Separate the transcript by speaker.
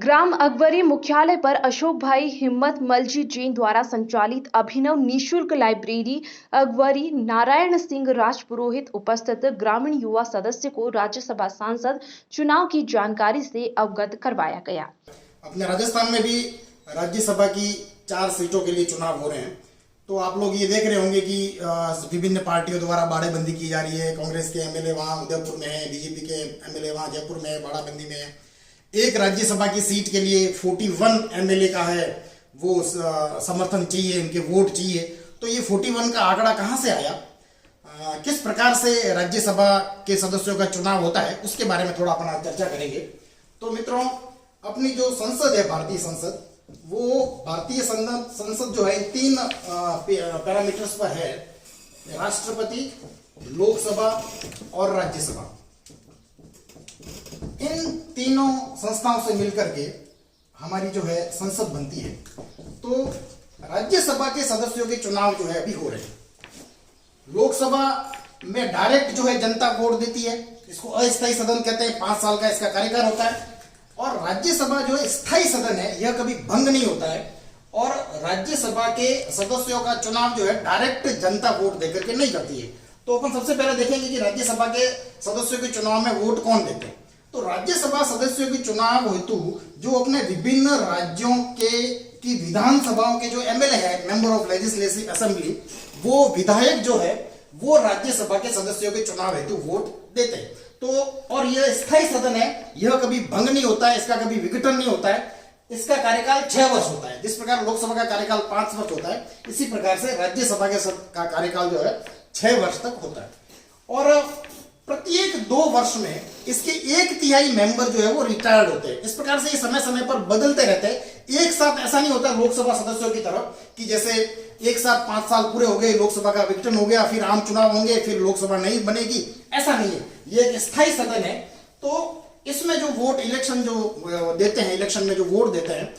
Speaker 1: ग्राम अकबरी मुख्यालय पर अशोक भाई हिम्मत मलजी जैन द्वारा संचालित अभिनव निशुल्क लाइब्रेरी अकबरी नारायण सिंह राजपुरोहित उपस्थित ग्रामीण युवा सदस्य को राज्यसभा सांसद चुनाव की जानकारी से अवगत करवाया गया।
Speaker 2: अपने राजस्थान में भी राज्यसभा की 4 सीटों के लिए चुनाव हो रहे हैं, तो आप लोग ये देख रहे होंगे कि विभिन्न पार्टियों द्वारा बाड़ेबंदी की जा रही है। कांग्रेस के एमएलए वहाँ उदयपुर में है, बीजेपी के एमएलए वहाँ जयपुर में है, बाड़ाबंदी में है। एक राज्यसभा की सीट के लिए 41 एमएलए का है वो समर्थन चाहिए, उनके वोट चाहिए। तो ये 41 का आंकड़ा कहाँ से आया, किस प्रकार से राज्यसभा के सदस्यों का चुनाव होता है, उसके बारे में थोड़ा अपन चर्चा करेंगे। तो मित्रों, अपनी जो संसद है, भारतीय संसद, वो भारतीय संसद जो है 3 पैरामीटर्स पर है: राष्ट्रपति, लोकसभा और राज्यसभा। इन तीनों संस्थाओं से मिलकर के हमारी जो है संसद बनती है। तो राज्यसभा के सदस्यों के चुनाव जो है अभी हो रहे हैं। लोकसभा में डायरेक्ट जो है जनता वोट देती है, इसको अस्थायी सदन कहते हैं, 5 साल का इसका कार्यकाल होता है। और राज्यसभा जो है स्थायी सदन है, यह कभी भंग नहीं होता है। और राज्यसभा के सदस्यों का चुनाव जो है डायरेक्ट जनता वोट देकर के नहीं करती है। तो अपन सबसे पहले देखेंगे कि राज्यसभा के सदस्यों के चुनाव में वोट कौन देते हैं। तो राज्यसभा सदस्यों के चुनाव हेतु जो अपने विभिन्न राज्यों की विधानसभाओं के जो एमएलए है, मेंबर ऑफ लेजिस्लेटिव असेंबली, वो विधायक जो है वो राज्यसभा के सदस्यों के चुनाव हेतु वोट देते हैं। तो और यह स्थायी सदन है, यह कभी भंग नहीं होता है, इसका कभी विघटन नहीं होता है। इसका कार्यकाल 6 वर्ष होता है। जिस प्रकार लोकसभा का कार्यकाल 5 वर्ष होता है, इसी प्रकार से राज्यसभा का कार्यकाल जो है 6 वर्ष तक होता है। और प्रत्येक 2 वर्ष में इसके 1/3 मेंबर जो है वो रिटायर्ड होते हैं। इस प्रकार से ये समय समय पर बदलते रहते हैं। एक साथ ऐसा नहीं होता लोकसभा सदस्यों की तरफ कि जैसे एक साथ 5 साल पूरे हो गए, लोकसभा का विघटन हो गया, फिर आम चुनाव होंगे, फिर लोकसभा नहीं बनेगी, ऐसा नहीं है। ये एक स्थायी सदन है। तो इसमें जो वोट इलेक्शन जो देते हैं, इलेक्शन में जो वोट देते हैं,